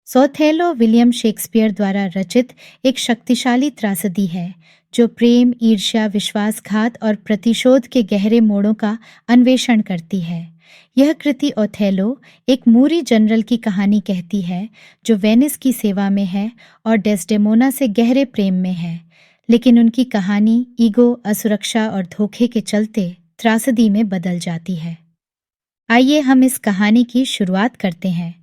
सोथेलो William Shakespeare द्वारा रचित एक शक्तिशाली त्रासदी है जो प्रेम, ईर्ष्या, विश्वासघात और प्रतिशोध के गहरे मोड़ों का अन्वेषण करती है। यह कृति ओथेलो एक मूरी जनरल की कहानी कहती है जो वेनिस की सेवा में है और डेस्डेमोना से गहरे प्रेम में है, लेकिन उनकी कहानी ईगो, असुरक्षा और धोखे के चलते त्रासदी में बदल जाती है। आइए हम इस कहानी की शुरुआत करते हैं।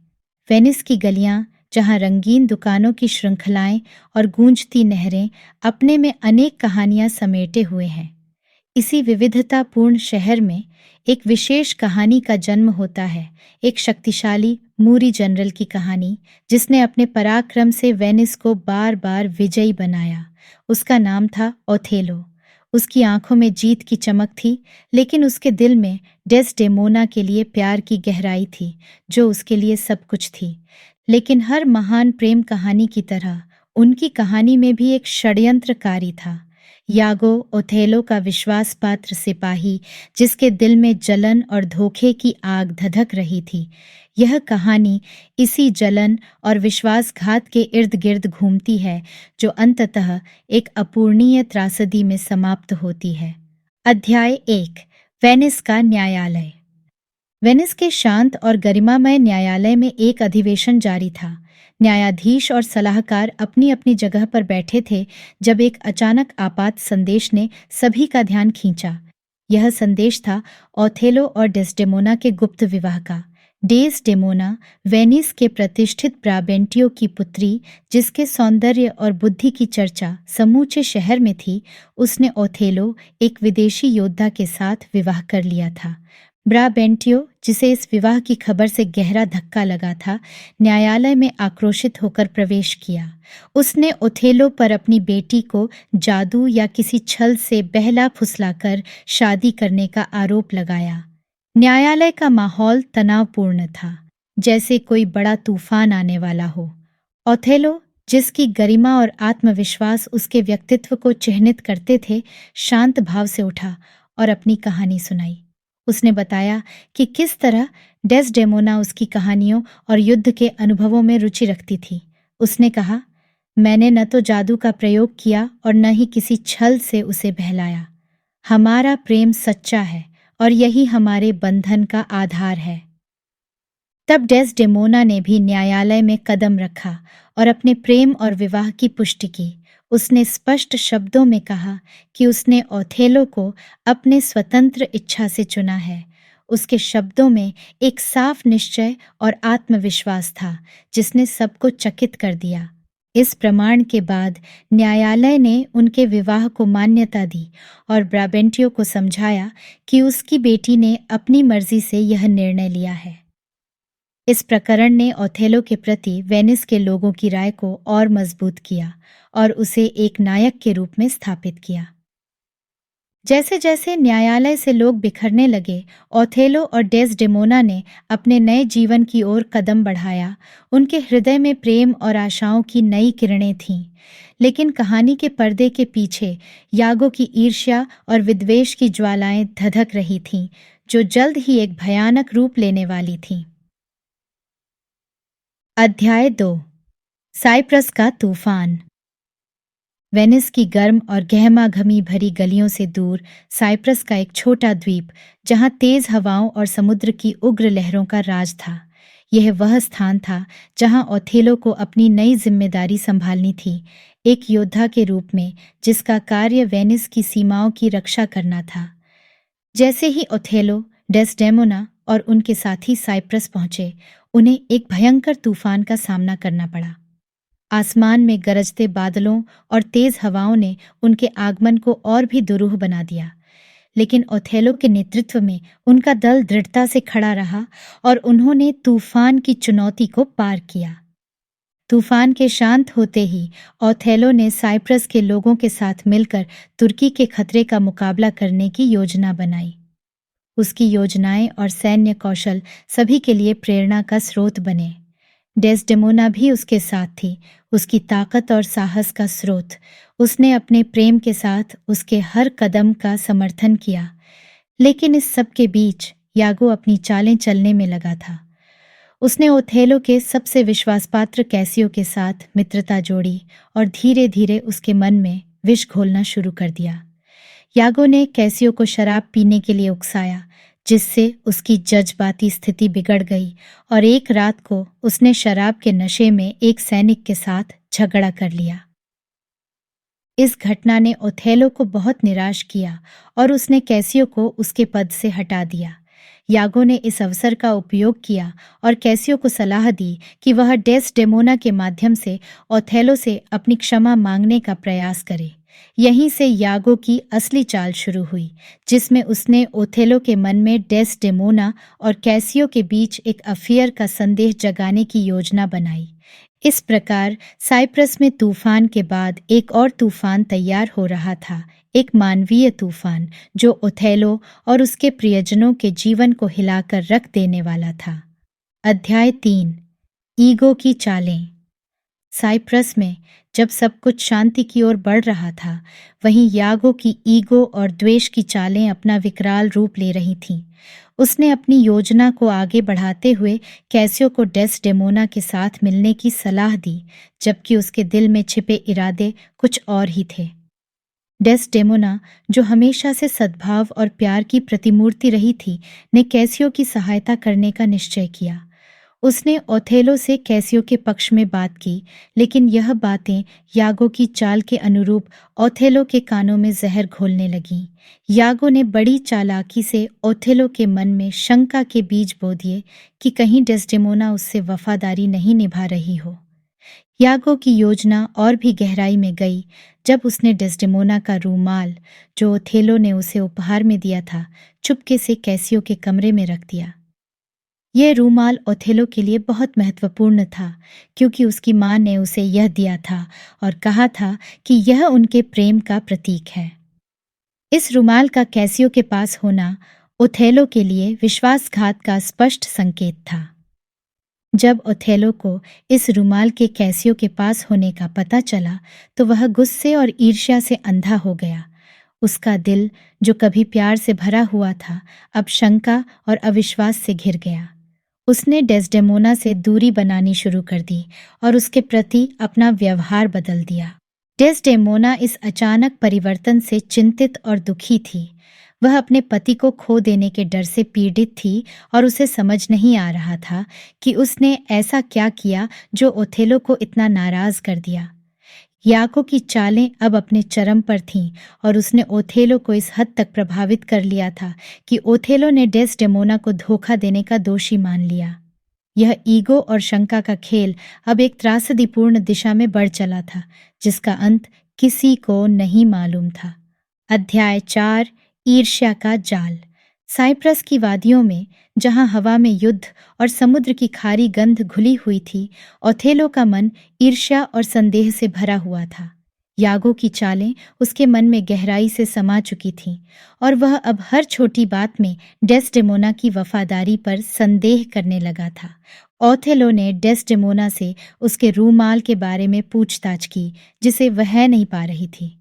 वेनिस की गलियां, जहां रंगीन दुकानों की श्रृंखलाएं और गूंजती नहरें अपने में अनेक कहानियां समेटे हुए हैं। इसी विविधतापूर्ण शहर में एक विशेष कहानी का जन्म होता है, एक शक्तिशाली मूरी जनरल की कहानी जिसने अपने पराक्रम से वेनिस को बार बार विजयी बनाया। उसका नाम था ओथेलो। उसकी आंखों में जीत की चमक थी, लेकिन उसके दिल में डेस्डेमोना के लिए प्यार की गहराई थी, जो उसके लिए सब कुछ थी। लेकिन हर महान प्रेम कहानी की तरह उनकी कहानी में भी एक षड्यंत्रकारी था। यागो, ओथेलो का विश्वास पात्र सिपाही जिसके दिल में जलन और धोखे की आग धधक रही थी। यह कहानी इसी जलन और विश्वासघात के इर्द गिर्द घूमती है, जो अंततः एक अपूर्णीय त्रासदी में समाप्त होती है। अध्याय 1। वेनिस का न्यायालय। वेनिस के शांत और गरिमामय न्यायालय में एक अधिवेशन जारी था। न्यायाधीश और सलाहकार अपनी अपनी जगह पर बैठे थे जब एक अचानक आपात संदेश ने सभी का ध्यान खींचा। यह संदेश था ओथेलो और डेस्डेमोना के गुप्त विवाह का। डेस्डेमोना, वेनिस के प्रतिष्ठित ब्राबेंटियो की पुत्री, जिसके सौंदर्य और बुद्धि की चर्चा समूचे शहर में थी, उसने ओथेलो, एक विदेशी योद्धा के साथ विवाह कर लिया था। ब्राबेंटियो, जिसे इस विवाह की खबर से गहरा धक्का लगा था, न्यायालय में आक्रोशित होकर प्रवेश किया। उसने ओथेलो पर अपनी बेटी को जादू या किसी छल से बहला फुसलाकर शादी करने का आरोप लगाया। न्यायालय का माहौल तनावपूर्ण था, जैसे कोई बड़ा तूफान आने वाला हो। ओथेलो, जिसकी गरिमा और आत्मविश्वास उसके व्यक्तित्व को चिह्नित करते थे, शांत भाव से उठा और अपनी कहानी सुनाई। उसने बताया कि किस तरह डेस्डेमोना उसकी कहानियों और युद्ध के अनुभवों में रुचि रखती थी। उसने कहा, मैंने न तो जादू का प्रयोग किया और न ही किसी छल से उसे बहलाया। हमारा प्रेम सच्चा है और यही हमारे बंधन का आधार है। तब डेस्डेमोना ने भी न्यायालय में कदम रखा और अपने प्रेम और विवाह की पुष्टि की। उसने स्पष्ट शब्दों में कहा कि उसने ओथेलो को अपने स्वतंत्र इच्छा से चुना है। उसके शब्दों में एक साफ निश्चय और आत्मविश्वास था, जिसने सबको चकित कर दिया। इस प्रमाण के बाद न्यायालय ने उनके विवाह को मान्यता दी और ब्राबेंटियो को समझाया कि उसकी बेटी ने अपनी मर्जी से यह निर्णय लिया है। इस प्रकरण ने ओथेलो के प्रति वेनिस के लोगों की राय को और मजबूत किया और उसे एक नायक के रूप में स्थापित किया। जैसे जैसे न्यायालय से लोग बिखरने लगे, ओथेलो और डेस्डेमोना ने अपने नए जीवन की ओर कदम बढ़ाया। उनके हृदय में प्रेम और आशाओं की नई किरणें थीं। लेकिन कहानी के पर्दे के पीछे यागो की ईर्ष्या और विद्वेष की ज्वालाएं धधक रही थीं, जो जल्द ही एक भयानक रूप लेने वाली थीं। अध्याय 2। साइप्रस का तूफान। वेनिस की गर्म और गहमागहमी भरी गलियों से दूर साइप्रस का एक छोटा द्वीप, जहां तेज हवाओं और समुद्र की उग्र लहरों का राज था। यह वह स्थान था जहां ओथेलो को अपनी नई जिम्मेदारी संभालनी थी, एक योद्धा के रूप में जिसका कार्य वेनिस की सीमाओं की रक्षा करना था। जैसे ही ओथेलो, डेस्डेमोना और उनके साथी साइप्रस पहुंचे, उन्हें एक भयंकर तूफान का सामना करना पड़ा। आसमान में गरजते बादलों और तेज हवाओं ने उनके आगमन को और भी दुरूह बना दिया, लेकिन ओथेलो के नेतृत्व में उनका दल दृढ़ता से खड़ा रहा और उन्होंने तूफान की चुनौती को पार किया। तूफान के शांत होते ही ओथेलो ने साइप्रस के लोगों के साथ मिलकर तुर्की के खतरे का मुकाबला करने की योजना बनाई। उसकी योजनाएं और सैन्य कौशल सभी के लिए प्रेरणा का स्रोत बने। डेस्डेमोना भी उसके साथ थी, उसकी ताकत और साहस का स्रोत। उसने अपने प्रेम के साथ उसके हर कदम का समर्थन किया। लेकिन इस सब के बीच यागो अपनी चालें चलने में लगा था। उसने ओथेलो के सबसे विश्वासपात्र कैसियो के साथ मित्रता जोड़ी और धीरे धीरे उसके मन में विष घोलना शुरू कर दिया। यागो ने कैसियो को शराब पीने के लिए उकसाया, जिससे उसकी जज्बाती स्थिति बिगड़ गई और एक रात को उसने शराब के नशे में एक सैनिक के साथ झगड़ा कर लिया। इस घटना ने ओथेलो को बहुत निराश किया और उसने कैसियो को उसके पद से हटा दिया। यागो ने इस अवसर का उपयोग किया और कैसियो को सलाह दी कि वह डेस्डेमोना के माध्यम से ओथेलो से अपनी क्षमा मांगने का प्रयास करे। यहीं से यागो की असली चाल शुरू हुई, जिसमें उसने ओथेलो के मन में डेस्डेमोना और कैसियो के बीच एक अफेयर का संदेह जगाने की योजना बनाई। इस प्रकार साइप्रस में तूफान के बाद एक और तूफान तैयार हो रहा था, एक मानवीय तूफान जो ओथेलो और उसके प्रियजनों के जीवन को हिलाकर रख देने वाला था। अध्याय 3। ईगो की चालें। साइप्रस में जब सब कुछ शांति की ओर बढ़ रहा था, वहीं यागो की ईगो और द्वेष की चालें अपना विकराल रूप ले रही थीं। उसने अपनी योजना को आगे बढ़ाते हुए कैसियो को डेस्डेमोना के साथ मिलने की सलाह दी, जबकि उसके दिल में छिपे इरादे कुछ और ही थे। डेस्डेमोना, जो हमेशा से सद्भाव और प्यार की प्रतिमूर्ति रही थी, ने कैसियो की सहायता करने का निश्चय किया। उसने ओथेलो से कैसियो के पक्ष में बात की, लेकिन यह बातें यागो की चाल के अनुरूप ओथेलो के कानों में जहर घोलने लगीं। यागो ने बड़ी चालाकी से ओथेलो के मन में शंका के बीज बो दिए कि कहीं डेस्डेमोना उससे वफादारी नहीं निभा रही हो। यागो की योजना और भी गहराई में गई जब उसने डेस्डेमोना का रूमाल, जो ओथेलो ने उसे उपहार में दिया था, चुपके से कैसियो के कमरे में रख दिया। यह रूमाल ओथेलो के लिए बहुत महत्वपूर्ण था, क्योंकि उसकी माँ ने उसे यह दिया था और कहा था कि यह उनके प्रेम का प्रतीक है। इस रूमाल का कैसियो के पास होना ओथेलो के लिए विश्वासघात का स्पष्ट संकेत था। जब ओथेलो को इस रूमाल के कैसियो के पास होने का पता चला, तो वह गुस्से और ईर्ष्या से अंधा हो गया। उसका दिल, जो कभी प्यार से भरा हुआ था, अब शंका और अविश्वास से घिर गया। उसने डेस्डेमोना से दूरी बनानी शुरू कर दी और उसके प्रति अपना व्यवहार बदल दिया। डेस्डेमोना इस अचानक परिवर्तन से चिंतित और दुखी थी। वह अपने पति को खो देने के डर से पीड़ित थी और उसे समझ नहीं आ रहा था कि उसने ऐसा क्या किया जो ओथेलो को इतना नाराज कर दिया। यागो की चालें अब अपने चरम पर थीं और उसने ओथेलो को इस हद तक प्रभावित कर लिया था कि ओथेलो ने डेस्डेमोना को धोखा देने का दोषी मान लिया। यह ईगो और शंका का खेल अब एक त्रासदीपूर्ण दिशा में बढ़ चला था, जिसका अंत किसी को नहीं मालूम था। अध्याय 4। ईर्ष्या का जाल। साइप्रस की वादियों में, जहां हवा में युद्ध और समुद्र की खारी गंध घुली हुई थी, ओथेलो का मन ईर्ष्या और संदेह से भरा हुआ था। यागो की चालें उसके मन में गहराई से समा चुकी थीं और वह अब हर छोटी बात में डेस्डेमोना की वफादारी पर संदेह करने लगा था। ओथेलो ने डेस्डेमोना से उसके रूमाल के बारे में पूछताछ की, जिसे वह नहीं पा रही थी।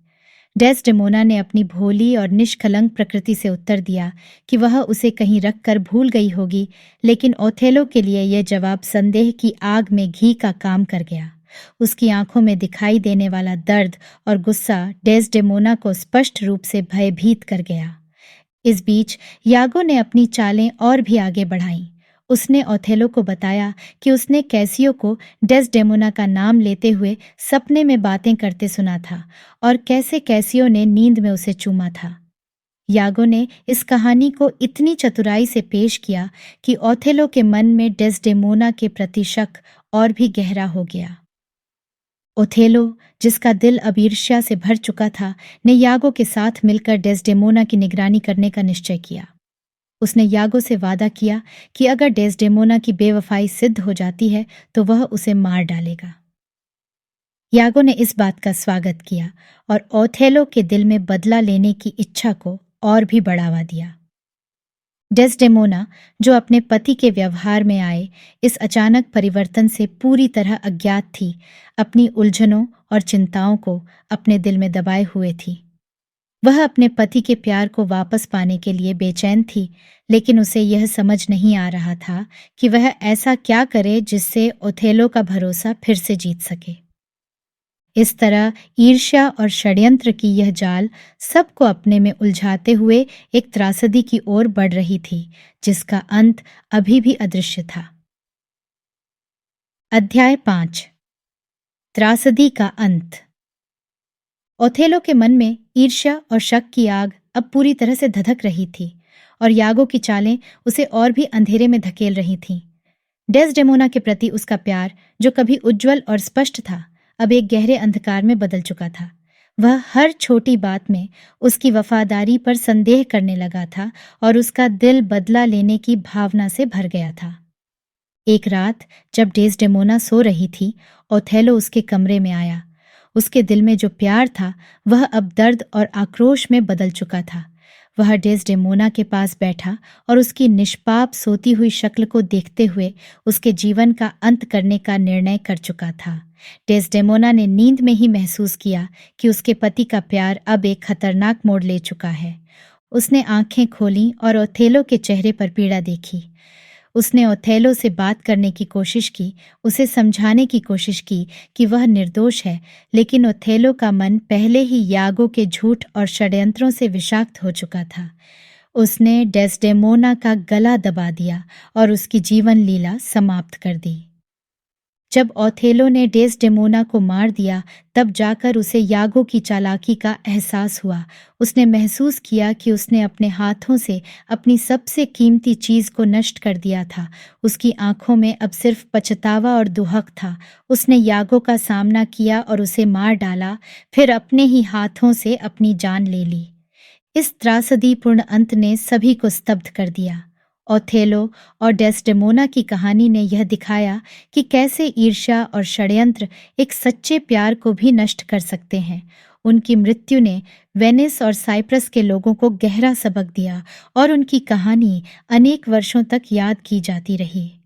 डेस्डेमोना ने अपनी भोली और निष्कलंक प्रकृति से उत्तर दिया कि वह उसे कहीं रख कर भूल गई होगी, लेकिन ओथेलो के लिए यह जवाब संदेह की आग में घी का काम कर गया। उसकी आंखों में दिखाई देने वाला दर्द और गुस्सा डेस्डेमोना को स्पष्ट रूप से भयभीत कर गया। इस बीच यागो ने अपनी चालें और भी आगे बढ़ाईं। उसने ओथेलो को बताया कि उसने कैसियो को डेस्डेमोना का नाम लेते हुए सपने में बातें करते सुना था और कैसे कैसियो ने नींद में उसे चूमा था। यागो ने इस कहानी को इतनी चतुराई से पेश किया कि ओथेलो के मन में डेस्डेमोना के प्रति शक और भी गहरा हो गया। ओथेलो, जिसका दिल अब ईर्ष्या से भर चुका था, ने यागो के साथ मिलकर डेस्डेमोना की निगरानी करने का निश्चय किया। उसने यागो से वादा किया कि अगर डेस्डेमोना की बेवफाई सिद्ध हो जाती है तो वह उसे मार डालेगा। यागो ने इस बात का स्वागत किया और ओथेलो के दिल में बदला लेने की इच्छा को और भी बढ़ावा दिया। डेस्डेमोना, जो अपने पति के व्यवहार में आए इस अचानक परिवर्तन से पूरी तरह अज्ञात थी, अपनी उलझनों और चिंताओं को अपने दिल में दबाए हुए थी। वह अपने पति के प्यार को वापस पाने के लिए बेचैन थी, लेकिन उसे यह समझ नहीं आ रहा था कि वह ऐसा क्या करे जिससे ओथेलो का भरोसा फिर से जीत सके। इस तरह ईर्ष्या और षड्यंत्र की यह जाल सबको अपने में उलझाते हुए एक त्रासदी की ओर बढ़ रही थी, जिसका अंत अभी भी अदृश्य था। अध्याय 5। त्रासदी का अंत। ओथेलो के मन में ईर्ष्या और शक की आग अब पूरी तरह से धधक रही थी और यागो की चालें उसे और भी अंधेरे में धकेल रही थीं। डेस्डेमोना के प्रति उसका प्यार, जो कभी उज्जवल और स्पष्ट था, अब एक गहरे अंधकार में बदल चुका था। वह हर छोटी बात में उसकी वफादारी पर संदेह करने लगा था और उसका दिल बदला लेने की भावना से भर गया था। एक रात जब डेस्डेमोना सो रही थी, ओथेलो उसके कमरे में आया। उसके दिल में जो प्यार था वह अब दर्द और आक्रोश में बदल चुका था। वह डेस्डेमोना के पास बैठा और उसकी निष्पाप सोती हुई शक्ल को देखते हुए उसके जीवन का अंत करने का निर्णय कर चुका था। डेस्डेमोना ने नींद में ही महसूस किया कि उसके पति का प्यार अब एक खतरनाक मोड़ ले चुका है। उसने आंखें खोलीं और ओथेलो के चेहरे पर पीड़ा देखी। उसने ओथेलो से बात करने की कोशिश की, उसे समझाने की कोशिश की कि वह निर्दोष है, लेकिन ओथेलो का मन पहले ही यागो के झूठ और षड्यंत्रों से विषाक्त हो चुका था। उसने डेस्डेमोना का गला दबा दिया और उसकी जीवन लीला समाप्त कर दी। जब ओथेलो ने डेस्डेमोना को मार दिया, तब जाकर उसे यागो की चालाकी का एहसास हुआ। उसने महसूस किया कि उसने अपने हाथों से अपनी सबसे कीमती चीज को नष्ट कर दिया था। उसकी आंखों में अब सिर्फ पछतावा और दुहक था। उसने यागो का सामना किया और उसे मार डाला, फिर अपने ही हाथों से अपनी जान ले ली। इस त्रासदीपूर्ण अंत ने सभी को स्तब्ध कर दिया। ओथेलो और डेस्डेमोना की कहानी ने यह दिखाया कि कैसे ईर्ष्या और षड्यंत्र एक सच्चे प्यार को भी नष्ट कर सकते हैं। उनकी मृत्यु ने वेनिस और साइप्रस के लोगों को गहरा सबक दिया और उनकी कहानी अनेक वर्षों तक याद की जाती रही।